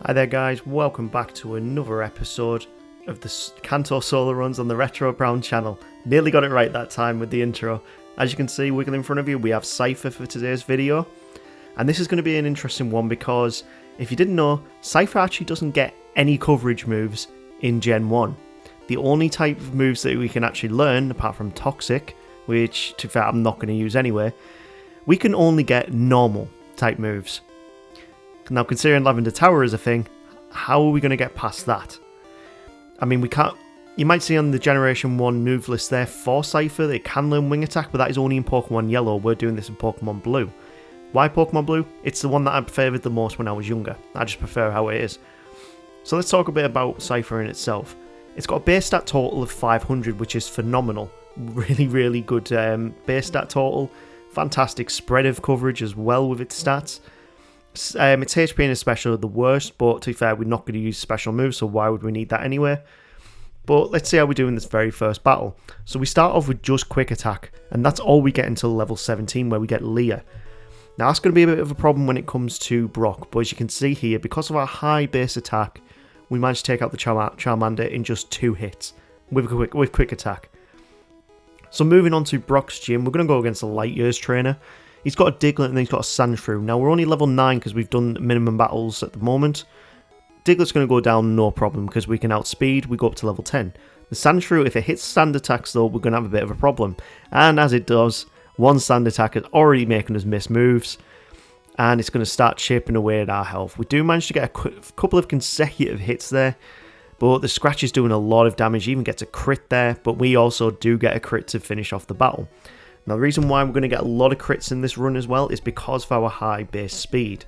Hi there guys, welcome back to another episode of the Kanto Solo Runs on the Retro Brown channel. Nearly got it right that time with the intro. As you can see, wiggling in front of you, we have Scyther for today's video. And this is going to be an interesting one because, if you didn't know, Scyther actually doesn't get any coverage moves in Gen 1. The only type of moves that we can actually learn, apart from Toxic, which to be fair I'm not going to use anyway, we can only get normal type moves. Now, considering Lavender Tower is a thing, how are we going to get past that? I mean, we can't. You might see on the Generation 1 move list there for Scyther that it can learn Wing Attack, but that is only in Pokemon Yellow. We're doing this in Pokemon Blue. Why Pokemon Blue? It's the one that I favoured the most when I was younger. I just prefer how it is. So let's talk a bit about Scyther in itself. It's got a base stat total of 500, which is phenomenal. Really good base stat total. Fantastic spread of coverage as well with its stats. Its HP and its special are the worst, but to be fair, we're not going to use special moves, so why would we need that anyway? But let's see how we do in this very first battle. So we start off with just Quick Attack, and that's all we get until level 17, where we get Leah. Now that's going to be a bit of a problem when it comes to Brock, but as you can see here, because of our high base attack, we managed to take out the Charmander in just 2 hits with Quick Attack. So moving on to Brock's gym, we're going to go against a Light Years trainer. He's got a Diglett and then he's got a Sandshrew. Now we're only level 9 because we've done minimum battles at the moment. Diglett's going to go down no problem because we can outspeed, we go up to level 10. The Sandshrew, if it hits stand attacks though, we're going to have a bit of a problem. And as it does, one stand attack is already making us miss moves, and it's going to start chipping away at our health. We do manage to get a couple of consecutive hits there, but the Scratch is doing a lot of damage, even gets a crit there, but we also do get a crit to finish off the battle. Now the reason why we're going to get a lot of crits in this run as well is because of our high base speed.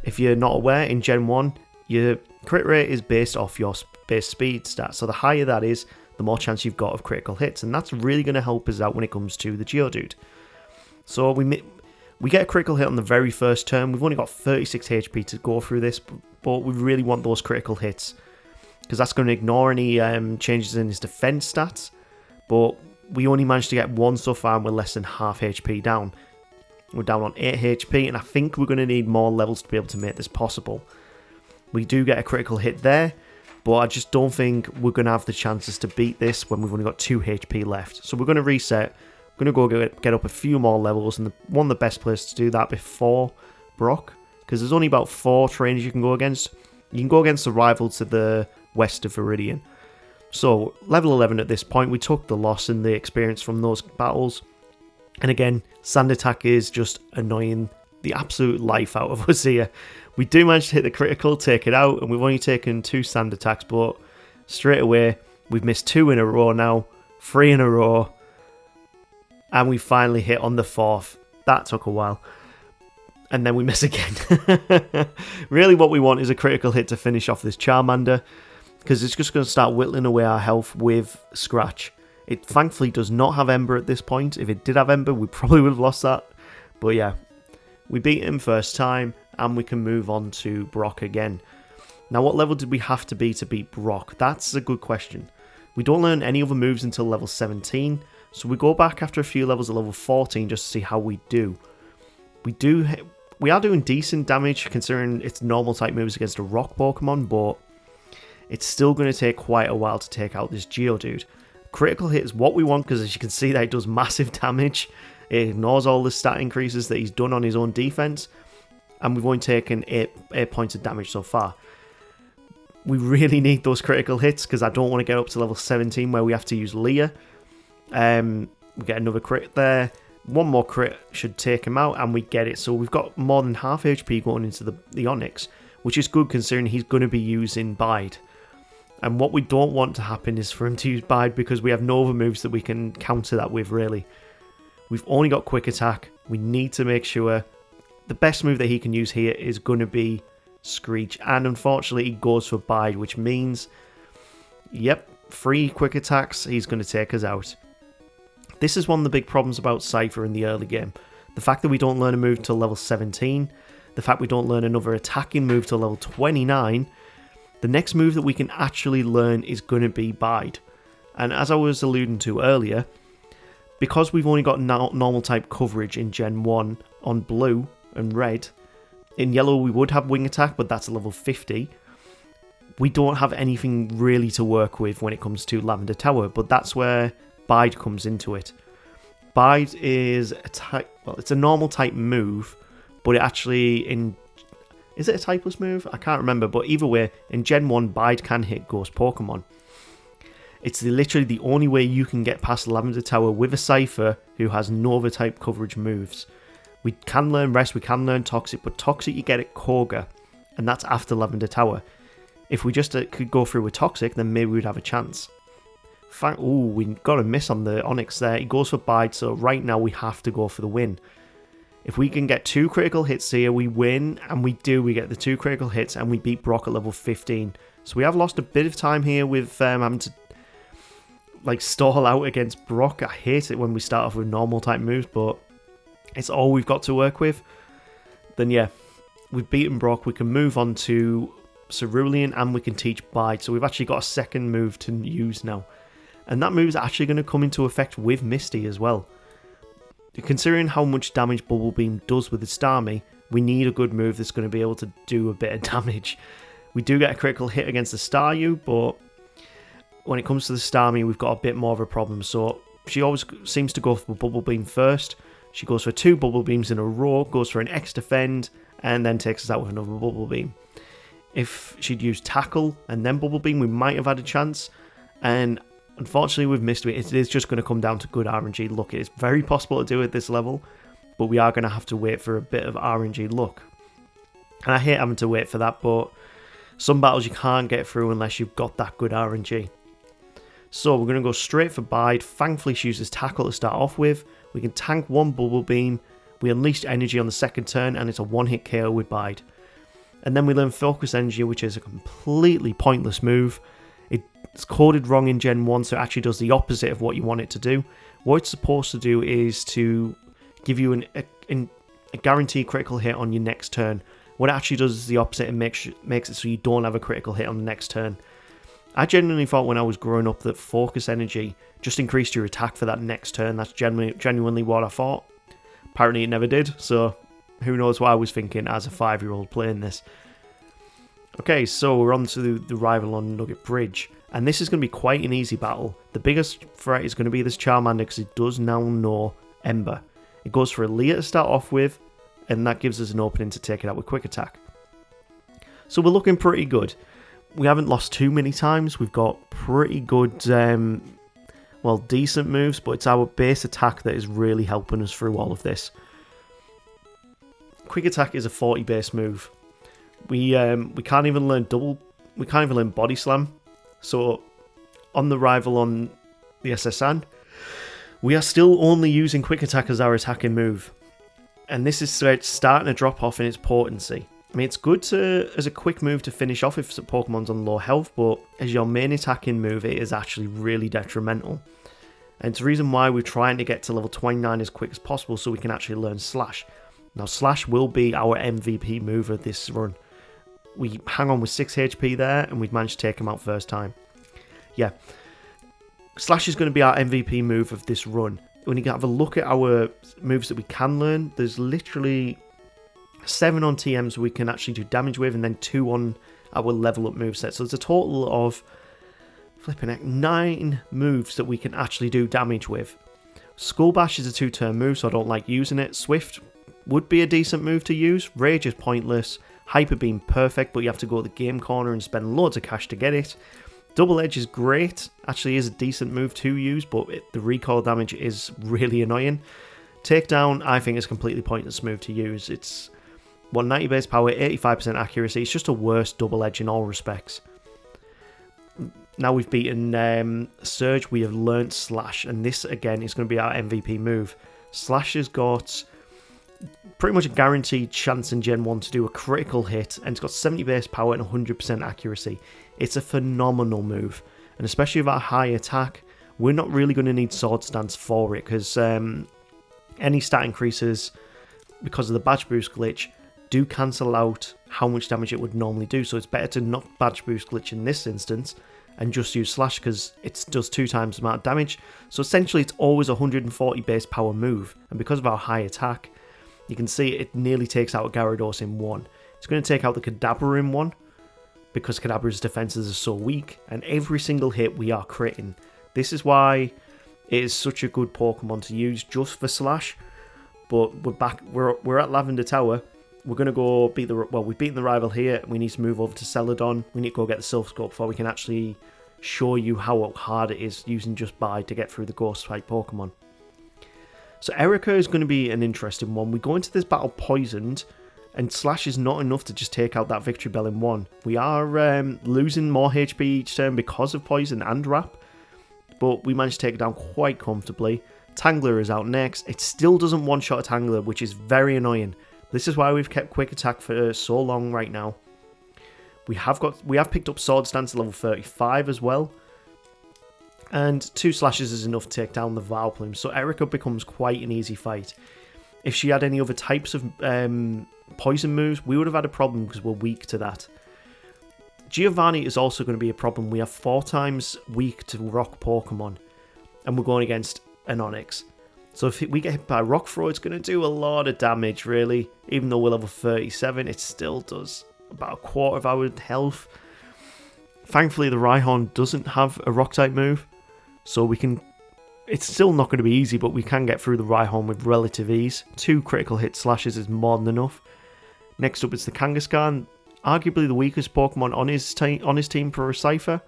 If you're not aware, in Gen 1, your crit rate is based off your base speed stat, so the higher that is, the more chance you've got of critical hits, and that's really going to help us out when it comes to the Geodude. So we get a critical hit on the very first turn. We've only got 36 HP to go through this, but we really want those critical hits, because that's going to ignore any changes in his defense stats, but we only managed to get one so far and we're less than half HP down. We're down on 8 HP, and I think we're going to need more levels to be able to make this possible. We do get a critical hit there, but I just don't think we're going to have the chances to beat this when we've only got 2 HP left. So we're going to reset. We're going to go get up a few more levels, and one of the best places to do that before Brock, because there's only about 4 trainers you can go against. You can go against the rival to the west of Viridian. So level 11 at this point, we took the loss and the experience from those battles. And again, Sand Attack is just annoying the absolute life out of us here. We do manage to hit the critical, take it out, and we've only taken 2 Sand Attacks, but straight away, we've missed 2 in a row now, 3 in a row, and we finally hit on the 4th. That took a while. And then we miss again. Really what we want is a critical hit to finish off this Charmander, because it's just going to start whittling away our health with Scratch. It thankfully does not have Ember at this point. If it did have Ember, we probably would have lost that. But yeah, we beat him first time, and we can move on to Brock again. Now, what level did we have to beat Brock? That's a good question. We don't learn any other moves until level 17, so we go back after a few levels at level 14 just to see how we do. We are doing decent damage considering it's normal type moves against a rock Pokemon, but it's still going to take quite a while to take out this Geodude. Critical hit is what we want, because as you can see, that it does massive damage. It ignores all the stat increases that he's done on his own defense, and we've only taken 8 points of damage so far. We really need those critical hits, because I don't want to get up to level 17 where we have to use Leah. We get another crit there. One more crit should take him out, and we get it. So we've got more than half HP going into the Onix, which is good considering he's going to be using Bide. And what we don't want to happen is for him to use Bide, because we have no other moves that we can counter that with, really. We've only got Quick Attack. We need to make sure the best move that he can use here is going to be Screech. And unfortunately, he goes for Bide, which means, yep, 3 Quick Attacks, he's going to take us out. This is one of the big problems about Scyther in the early game. The fact that we don't learn a move till level 17, the fact we don't learn another attacking move till level 29, the next move that we can actually learn is going to be Bide. And as I was alluding to earlier, Because we've only got normal type coverage in Gen 1 on blue and red, in yellow we would have wing attack, but that's a level 50. We don't have anything really to work with when it comes to Lavender Tower, but that's where Bide comes into it. Bide is a type, well, it's a normal type move, but it actually is it a typeless move? I can't remember, but either way, in Gen 1, Bide can hit Ghost Pokemon. It's literally the only way you can get past Lavender Tower with a Scyther who has Nova type coverage moves. We can learn Rest, we can learn Toxic, but Toxic you get at Koga, and that's after Lavender Tower. If we just could go through with Toxic, then maybe we'd have a chance. We got a miss on the Onyx there. He goes for Bide, so right now we have to go for the win. If we can get 2 critical hits here, we win, and we do. We get the 2 critical hits, and we beat Brock at level 15. So we have lost a bit of time here with having to stall out against Brock. I hate it when we start off with normal type moves, but it's all we've got to work with. Then yeah, we've beaten Brock. We can move on to Cerulean, and we can teach Bide. So we've actually got a second move to use now. And that move is actually going to come into effect with Misty as well. Considering how much damage Bubble Beam does with the Starmie, we need a good move that's going to be able to do a bit of damage. We do get a critical hit against the Staryu, but when it comes to the Starmie, we've got a bit more of a problem. So she always seems to go for Bubble Beam first. She goes for 2 Bubble Beams in a row, goes for an X Defend, and then takes us out with another Bubble Beam. If she'd used Tackle and then Bubble Beam, we might have had a chance. And unfortunately, with Misty, it is just going to come down to good RNG luck. It's very possible to do at this level, but we are going to have to wait for a bit of RNG luck. And I hate having to wait for that, but some battles you can't get through unless you've got that good RNG. So we're going to go straight for Bide. Thankfully, she uses Tackle to start off with. We can tank 1 Bubble Beam. We unleash energy on the second turn, and it's a 1-hit KO with Bide. And then we learn Focus Energy, which is a completely pointless move. It's coded wrong in Gen 1, so it actually does the opposite of what you want it to do. What it's supposed to do is to give you a guaranteed critical hit on your next turn. What it actually does is the opposite and makes it so you don't have a critical hit on the next turn. I genuinely thought when I was growing up that Focus Energy just increased your attack for that next turn. That's genuinely what I thought. Apparently it never did, so who knows what I was thinking as a 5-year-old playing this. Okay, so we're on to the rival on Nugget Bridge. And this is going to be quite an easy battle. The biggest threat is going to be this Charmander because it does now know Ember. It goes for a Leer to start off with, and that gives us an opening to take it out with Quick Attack. So we're looking pretty good. We haven't lost too many times. We've got pretty good, decent moves, but it's our base attack that is really helping us through all of this. Quick Attack is a 40 base move. We can't even learn Body Slam. So on the rival on the SSN, we are still only using Quick Attack as our attacking move. And this is starting to drop off in its potency. I mean, it's good as a quick move to finish off if Pokemon's on low health, but as your main attacking move, it is actually really detrimental. And it's the reason why we're trying to get to level 29 as quick as possible so we can actually learn Slash. Now, Slash will be our MVP move of this run. We hang on with 6 HP there, and we've managed to take him out first time. Yeah, Slash is going to be our MVP move of this run. When you have a look at our moves that we can learn, there's literally 7 on TMs we can actually do damage with, and then 2 on our level up moveset. So there's a total of 9 moves that we can actually do damage with. Skull Bash is a 2-turn move, so I don't like using it. Swift would be a decent move to use. Rage is pointless. Hyper Beam perfect, but you have to go to the game corner and spend loads of cash to get it. Double Edge is great, actually is a decent move to use, but the recoil damage is really annoying. Takedown, I think, is a completely pointless move to use. It's 190 base power, 85% accuracy. It's just a worse Double Edge in all respects. Now we've beaten Surge, we have learnt Slash, and this again is going to be our MVP move. Slash has got pretty much a guaranteed chance in Gen 1 to do a critical hit, and it's got 70 base power and 100% accuracy. It's a phenomenal move, and especially with our high attack, we're not really going to need Sword Stance for it, because any stat increases, because of the Badge Boost glitch, do cancel out how much damage it would normally do, so it's better to not Badge Boost glitch in this instance, and just use Slash because it does 2 times the amount of damage. So essentially it's always a 140 base power move, and because of our high attack, you can see it nearly takes out a Gyarados in 1. It's going to take out the Kadabra in 1, because Kadabra's defenses are so weak, and every single hit we are critting. This is why it is such a good Pokemon to use just for Slash. But we're at Lavender Tower. We're going to go beat we've beaten the rival here. We need to move over to Celadon. We need to go get the Silph Scope before we can actually show you how hard it is using just Bide to get through the Ghost type Pokemon. So Erica is going to be an interesting one. We go into this battle poisoned, and Slash is not enough to just take out that Victory Bell in 1. We are losing more HP each turn because of Poison and Wrap, but we managed to take it down quite comfortably. Tangler is out next. It still doesn't one-shot a Tangler, which is very annoying. This is why we've kept Quick Attack for so long right now. We have picked up Sword Stance level 35 as well, and 2 slashes is enough to take down the Vileplume, so Erica becomes quite an easy fight. If she had any other types of poison moves, we would have had a problem because we're weak to that. Giovanni is also going to be a problem. We have 4 times weak to rock Pokemon, and we're going against an Onix. So if we get hit by Rock Throw, it's going to do a lot of damage, really. Even though we're level 37, it still does about a quarter of our health. Thankfully, the Rhyhorn doesn't have a Rock-type move, so we can... It's still not going to be easy, but we can get through the Rhyhorn with relative ease. 2 critical hit slashes is more than enough. Next up is the Kangaskhan, arguably the weakest Pokemon on his team for a Scyther.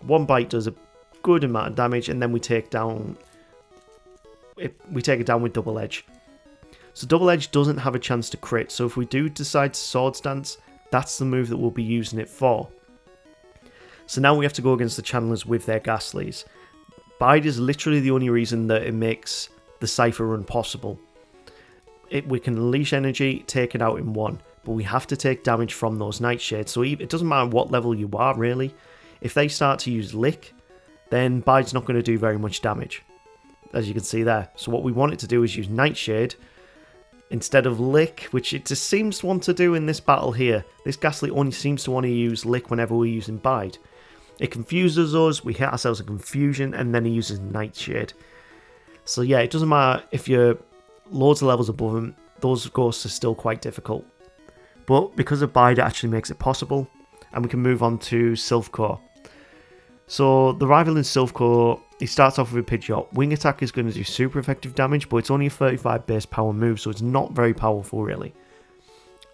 1 bite does a good amount of damage, and then we take it down with Double Edge. So Double Edge doesn't have a chance to crit, so if we do decide to Sword Stance, that's the move that we'll be using it for. So now we have to go against the Channelers with their Ghastlies. Bide is literally the only reason that it makes the Scyther run possible. We can unleash energy, take it out in 1, but we have to take damage from those Nightshades, so it doesn't matter what level you are, really. If they start to use Lick, then Bide's not going to do very much damage, as you can see there. So what we want it to do is use Nightshade instead of Lick, which it just seems to want to do in this battle here. This Ghastly only seems to want to use Lick whenever we're using Bide. It confuses us, we hit ourselves a confusion, and then he uses Nightshade. So yeah, it doesn't matter if you're loads of levels above him, those ghosts are still quite difficult. But because of Bide, it actually makes it possible, and we can move on to Silphcore. So the rival in Silphcore, he starts off with a Pidgeot. Wing Attack is going to do super effective damage, but it's only a 35 base power move, so it's not very powerful really.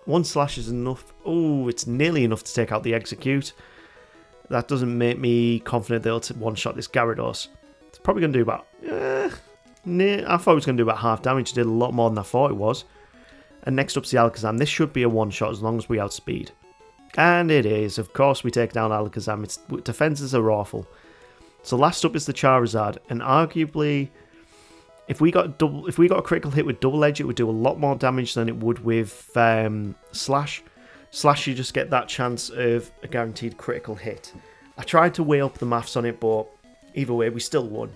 1 slash is enough. Oh, it's nearly enough to take out the Execute. That doesn't make me confident that it'll one-shot this Gyarados. It's probably going to do about... I thought it was going to do about half damage. It did a lot more than I thought it was. And next up's the Alakazam. This should be a one-shot as long as we outspeed. And it is. Of course we take down Alakazam. Its defenses are awful. So last up is the Charizard. And arguably, if we got a critical hit with Double Edge, it would do a lot more damage than it would with Slash. Slash, you just get that chance of a guaranteed critical hit. I tried to weigh up the maths on it, but either way, we still won.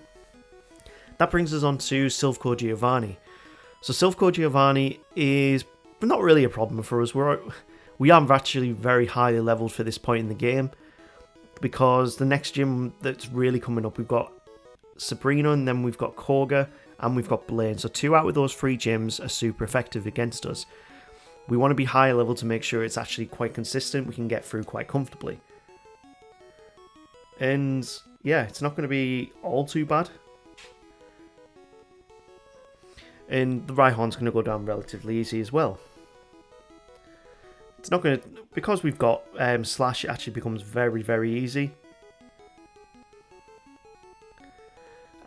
That brings us on to Silphcore Giovanni. So Silphcore Giovanni is not really a problem for us. We aren't actually very highly leveled for this point in the game, because the next gym that's really coming up, we've got Sabrina, and then we've got Koga, and we've got Blaine. So 2 out of those 3 gyms are super effective against us. We want to be higher level to make sure it's actually quite consistent. We can get through quite comfortably. And yeah, it's not going to be all too bad. And the Rhyhorn's going to go down relatively easy as well. It's not going to... Because we've got Slash, it actually becomes very, very easy.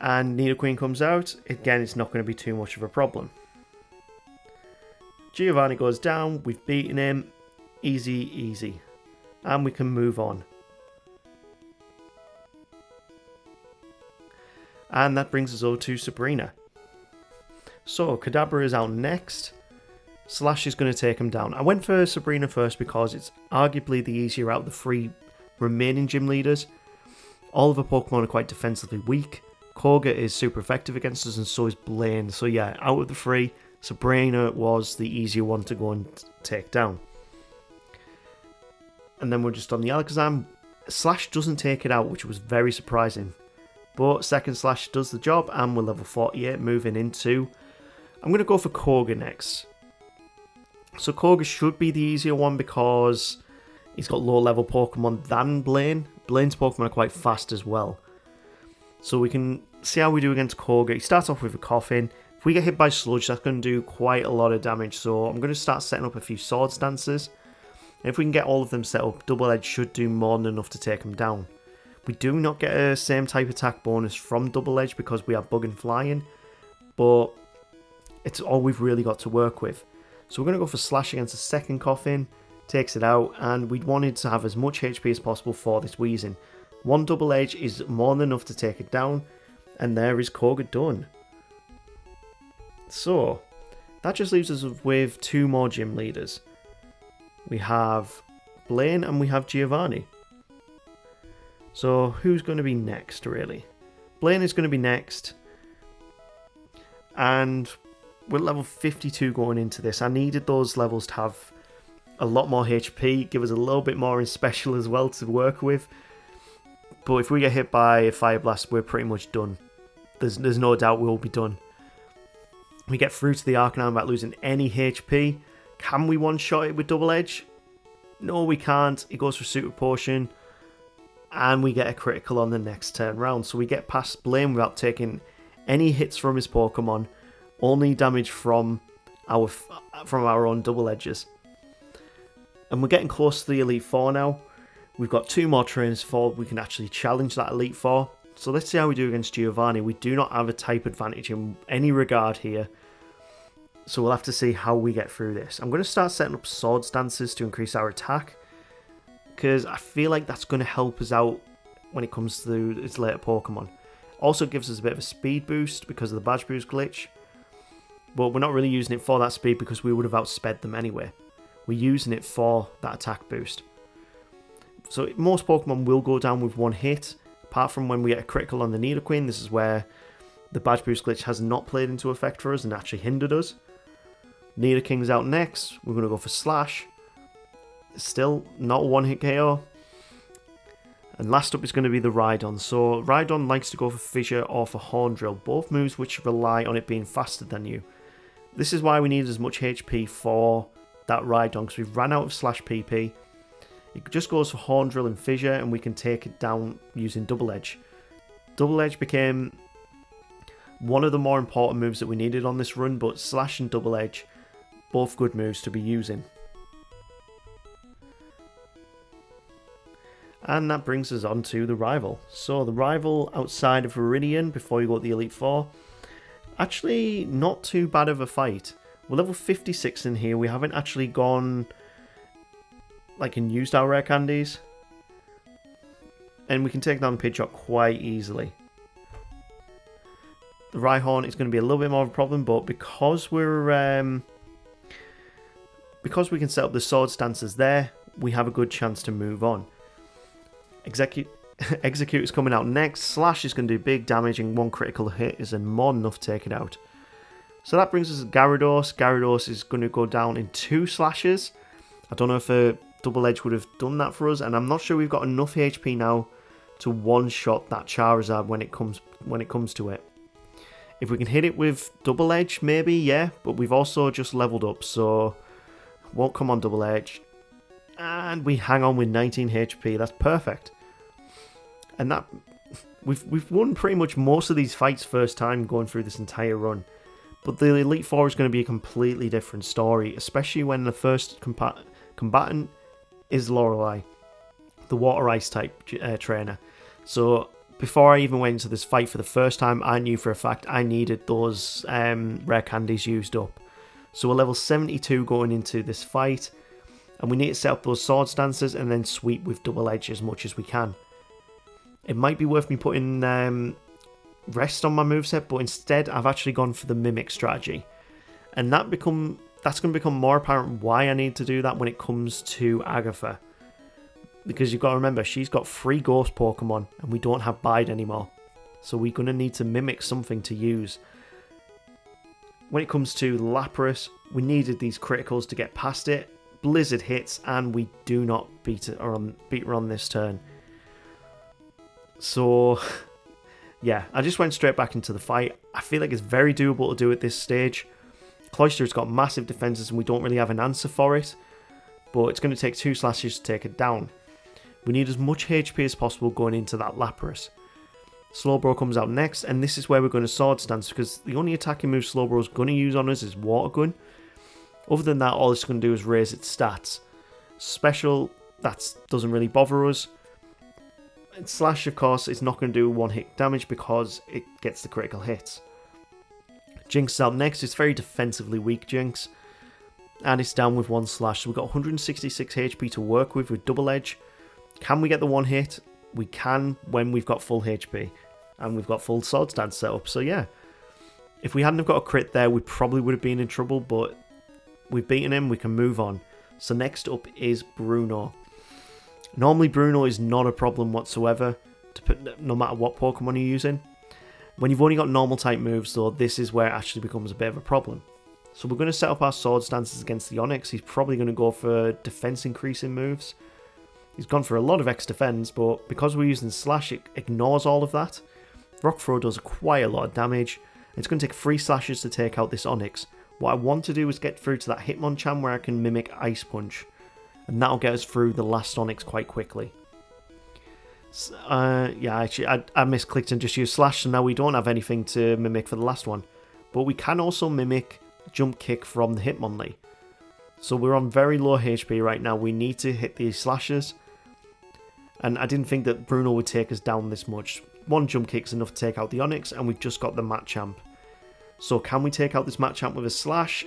And Nidoqueen comes out. Again, it's not going to be too much of a problem. Giovanni goes down, we've beaten him, easy, easy. And we can move on. And that brings us over to Sabrina. So, Kadabra is out next. Slash is going to take him down. I went for Sabrina first because it's arguably the easier out of the 3 remaining gym leaders. All of the Pokemon are quite defensively weak. Koga is super effective against us, and so is Blaine. So yeah, out of the 3... Sabrina was the easier one to go and take down. And then we're just on the Alakazam. Slash doesn't take it out, which was very surprising. But second slash does the job, and we're level 48, moving into... I'm going to go for Koga next. So Koga should be the easier one because he's got lower level Pokemon than Blaine. Blaine's Pokemon are quite fast as well. So we can see how we do against Koga. He starts off with a Coffin. If we get hit by Sludge, that's going to do quite a lot of damage. So I'm going to start setting up a few Swords Dances. And if we can get all of them set up, Double Edge should do more than enough to take him down. We do not get a same type attack bonus from Double Edge because we are Bug and Flying. But it's all we've really got to work with. So we're going to go for Slash against the second Coffin. Takes it out, and we wanted to have as much HP as possible for this Weezing. One Double Edge is more than enough to take it down, and there is Koga done. So, that just leaves us with two more gym leaders. We have Blaine and we have Giovanni. So, who's going to be next, really? Blaine is going to be next, and we're level 52 going into this. I needed those levels to have a lot more HP, give us a little bit more in special as well to work with. But if we get hit by a Fire Blast, we're pretty much done. There's no doubt we'll be done. We get through to the Arcanine without losing any HP. Can we one-shot it with Double Edge? No, we can't. It goes for Super Potion. And we get a critical on the next turn round. So we get past Blaine without taking any hits from his Pokemon. Only damage from our own Double Edges. And we're getting close to the Elite Four now. We've got two more trainers for we can actually challenge that Elite Four. So let's see how we do against Giovanni. We do not have a type advantage in any regard here. So we'll have to see how we get through this. I'm going to start setting up Swords Dances to increase our attack. Because I feel like that's going to help us out when it comes to its later Pokemon. Also gives us a bit of a speed boost because of the Badge Boost glitch. But we're not really using it for that speed because we would have outsped them anyway. We're using it for that attack boost. So most Pokemon will go down with one hit, apart from when we get a critical on the Nidoqueen. This is where the Badge Boost glitch has not played into effect for us and actually hindered us. Nidoking's out next. We're going to go for Slash. Still not a one-hit KO. And last up is going to be the Rhydon. So Rhydon likes to go for Fissure or for Horn Drill, both moves which rely on it being faster than you. This is why we need as much HP for that Rhydon, because we've ran out of Slash PP. It just goes for Horn Drill and Fissure, and we can take it down using Double Edge. Double Edge became one of the more important moves that we needed on this run, but Slash and Double Edge, both good moves to be using. And that brings us on to the rival. So the rival outside of Viridian, before you go to the Elite Four, actually not too bad of a fight. We're level 56 in here. We haven't actually gone and used our rare candies. And we can take down Pidgeot quite easily. The Rhyhorn is going to be a little bit more of a problem, but because we're because we can set up the Swords Dances there, we have a good chance to move on. Execute is coming out next. Slash is going to do big damage, and one critical hit is more than enough to take it out. So that brings us to Gyarados. Gyarados is going to go down in 2 slashes. I don't know if a Double Edge would have done that for us, and I'm not sure we've got enough HP now to one-shot that Charizard when it comes to it. If we can hit it with Double Edge, maybe, yeah, but we've also just leveled up, so won't come on Double Edge. And we hang on with 19 HP. That's perfect. And that we've won pretty much most of these fights first time going through this entire run. But the Elite Four is going to be a completely different story, especially when the first combatant is Lorelei, the Water Ice type trainer. So before I even went into this fight for the first time, I knew for a fact I needed those rare candies used up. So we're level 72 going into this fight, and we need to set up those Swords Dances and then sweep with Double Edge as much as we can. It might be worth me putting Rest on my moveset, but instead I've actually gone for the Mimic strategy. And that's going to become more apparent why I need to do that when it comes to Agatha. Because you've got to remember, she's got 3 Ghost Pokemon, and we don't have Bide anymore. So we're going to need to mimic something to use. When it comes to Lapras, we needed these criticals to get past it. Blizzard hits, and we do not beat her on this turn. So, yeah, I just went straight back into the fight. I feel like it's very doable to do at this stage. Cloister's got massive defenses and we don't really have an answer for it. But it's going to take 2 slashes to take it down. We need as much HP as possible going into that Lapras. Slowbro comes out next, and this is where we're going to Sword Stance, because the only attacking move Slowbro's going to use on us is Water Gun. Other than that, all it's going to do is raise its stats. Special, that doesn't really bother us. And Slash, of course, is not going to do 1-hit damage because it gets the critical hits. Jinx is out next. It's very defensively weak, Jinx. And it's down with 1 slash. So we've got 166 HP to work with Double Edge. Can we get the 1 hit? We can when we've got full HP. And we've got full Sword Stance set up. So yeah, if we hadn't have got a crit there, we probably would have been in trouble. But we've beaten him. We can move on. So next up is Bruno. Normally Bruno is not a problem whatsoever, to put, no matter what Pokemon you're using. When you've only got normal type moves though, this is where it actually becomes a bit of a problem. So we're going to set up our Sword Stances against the Onix. He's probably going to go for defense increasing moves. He's gone for a lot of X defense, but because we're using Slash, it ignores all of that. Rock Throw does quite a lot of damage. It's going to take 3 slashes to take out this Onix. What I want to do is get through to that Hitmonchan where I can mimic Ice Punch. And that'll get us through the last Onix quite quickly. Yeah, actually, I misclicked and just used Slash, so now we don't have anything to mimic for the last one. But we can also mimic Jump Kick from the Hitmonlee. So we're on very low HP right now. We need to hit these slashes. And I didn't think that Bruno would take us down this much. 1 Jump Kick's enough to take out the Onix, and we've just got the Machamp. So can we take out this Machamp with a Slash?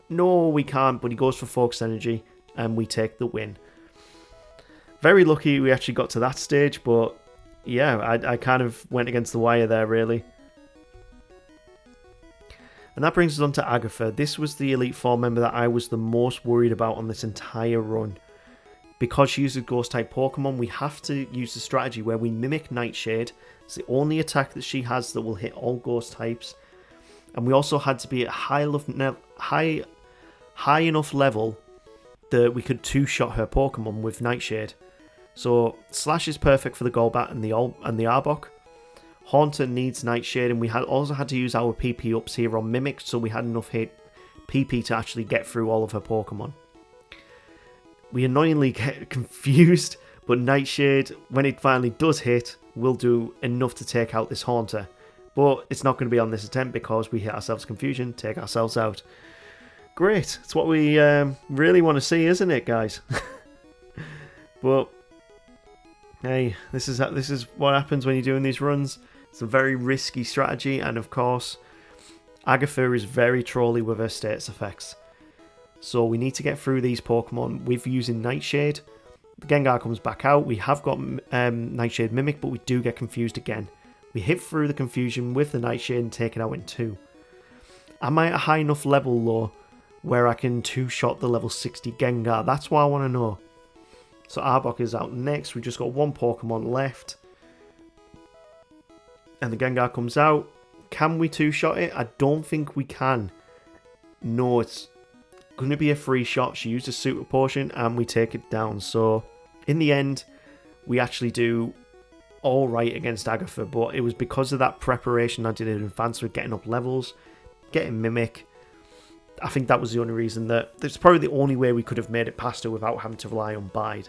No, we can't, but he goes for Focus Energy, and we take the win. Very lucky we actually got to that stage, but yeah, I kind of went against the wire there, really. And that brings us on to Agatha. This was the Elite Four member that I was the most worried about on this entire run. Because she uses Ghost-type Pokemon, we have to use the strategy where we mimic Nightshade. It's the only attack that she has that will hit all Ghost types. And we also had to be at high enough level that we could 2-shot her Pokemon with Nightshade. So Slash is perfect for the Golbat and the Arbok. Haunter needs Nightshade, and we also had to use our PP ups here on Mimic, so we had enough hit PP to actually get through all of her Pokemon. We annoyingly get confused, but Nightshade, when it finally does hit, will do enough to take out this Haunter. But it's not going to be on this attempt because we hit ourselves confusion, take ourselves out. Great, it's what we really want to see, isn't it, guys? But hey, this is what happens when you're doing these runs. It's a very risky strategy, and of course, Agatha is very trolly with her status effects. So we need to get through these Pokemon with using Nightshade. The Gengar comes back out. We have got Nightshade Mimic, but we do get confused again. We hit through the confusion with the Nightshade and take it out in 2. Am I at a high enough level, though, where I can 2-shot the level 60 Gengar? That's what I want to know. So Arbok is out next. We've just got 1 Pokemon left. And the Gengar comes out. Can we 2-shot it? I don't think we can. No, it's going to be a free shot. She used a Super Potion and we take it down. So in the end, we actually do alright against Agatha. But it was because of that preparation I did in advance with getting up levels, getting Mimic. I think that was the only reason that... It's probably the only way we could have made it past her without having to rely on Bide.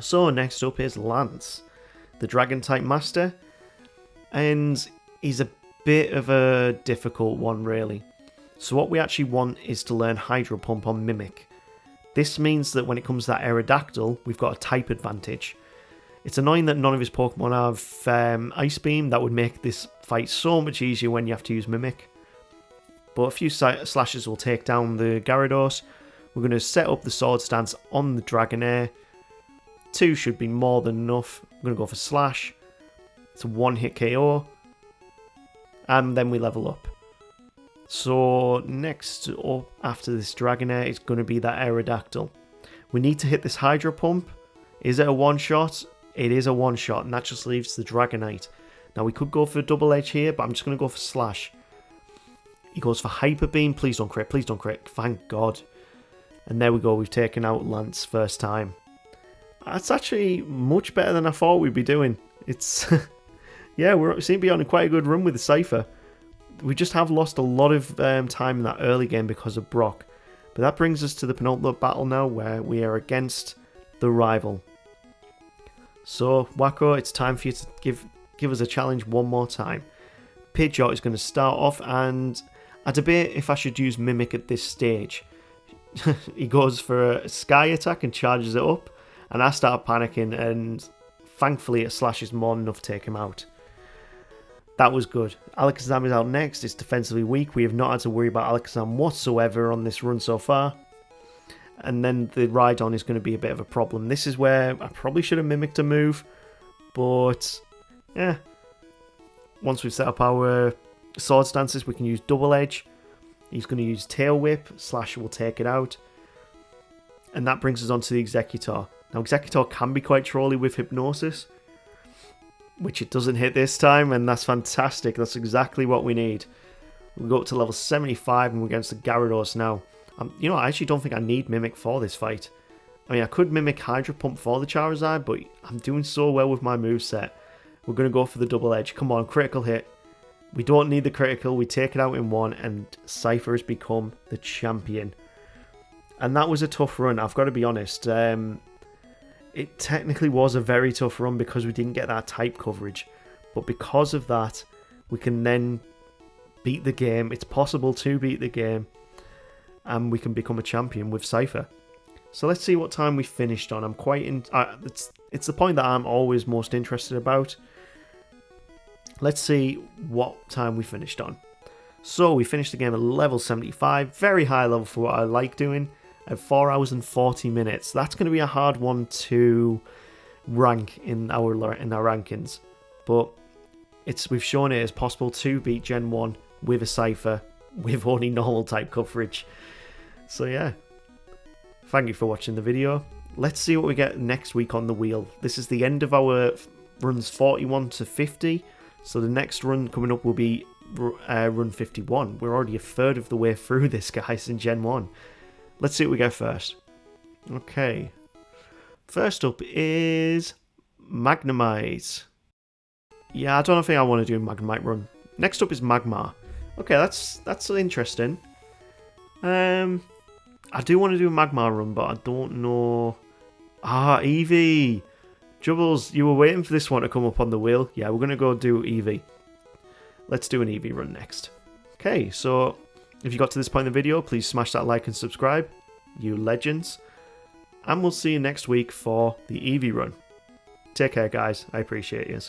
So next up is Lance, the Dragon-type Master. And he's a bit of a difficult one, really. So what we actually want is to learn Hydro Pump on Mimic. This means that when it comes to that Aerodactyl, we've got a type advantage. It's annoying that none of his Pokemon have Ice Beam. That would make this fight so much easier when you have to use Mimic. But a few slashes will take down the Gyarados. We're going to set up the Sword Stance on the Dragonair. 2 should be more than enough. I'm going to go for Slash. It's a 1-hit KO. And then we level up. So next up after this Dragonair is going to be that Aerodactyl. We need to hit this Hydro Pump. Is it a one-shot? It is a one-shot, and that just leaves the Dragonite. Now we could go for Double Edge here, but I'm just going to go for Slash. He goes for Hyper Beam. Please don't crit. Please don't crit. Thank God. And there we go. We've taken out Lance first time. That's actually much better than I thought we'd be doing. It's yeah, we seem to be on quite a good run with the Scyther. We just have lost a lot of time in that early game because of Brock. But that brings us to the penultimate battle now, where we are against the rival. So, Wacko, it's time for you to give us a challenge one more time. Pidgeot is going to start off, and I debate if I should use Mimic at this stage. He goes for a Sky attack and charges it up, and I start panicking, and thankfully it slashes more than enough to take him out. That was good. Alakazam is out next. It's defensively weak. We have not had to worry about Alakazam whatsoever on this run so far. And then the Rhydon is going to be a bit of a problem. This is where I probably should have mimicked a move. But, yeah. Once we've set up our Sword Stances, we can use Double Edge. He's going to use Tail Whip. Slash will take it out. And that brings us on to the Executor. Now, Executor can be quite trolly with Hypnosis, which it doesn't hit this time, and that's fantastic. That's exactly what we need. We go up to level 75 and we're against the Gyarados now. You know, I actually don't think I need Mimic for this fight. I mean, I could Mimic Hydro Pump for the Charizard, but I'm doing so well with my moveset. We're going to go for the Double Edge. Come on, critical hit. We don't need the critical. We take it out in one, and Scyther has become the champion. And that was a tough run, I've got to be honest. It technically was a very tough run because we didn't get that type coverage. But because of that, we can then beat the game. It's possible to beat the game. And we can become a champion with Scyther. So let's see what time we finished on. I'm quite in... it's the point that I'm always most interested about. Let's see what time we finished on. So we finished the game at level 75. Very high level for what I like doing. At 4 hours and 40 minutes. That's going to be a hard one to rank in our rankings. But we've shown it is possible to beat Gen 1 with a Scyther with only normal type coverage. So yeah. Thank you for watching the video. Let's see what we get next week on the wheel. This is the end of our runs 41 to 50. So the next run coming up will be run 51. We're already a third of the way through this, guys, in Gen 1. Let's see what we get first. Okay. First up is Magnemite. Yeah, I don't think I want to do a Magnemite run. Next up is Magmar. Okay, that's interesting. I do want to do a Magmar run, but I don't know. Eevee. Jubbles, you were waiting for this one to come up on the wheel. Yeah, we're going to go do Eevee. Let's do an Eevee run next. Okay, so if you got to this point in the video, please smash that like and subscribe, you legends. And we'll see you next week for the Eevee run. Take care, guys. I appreciate you.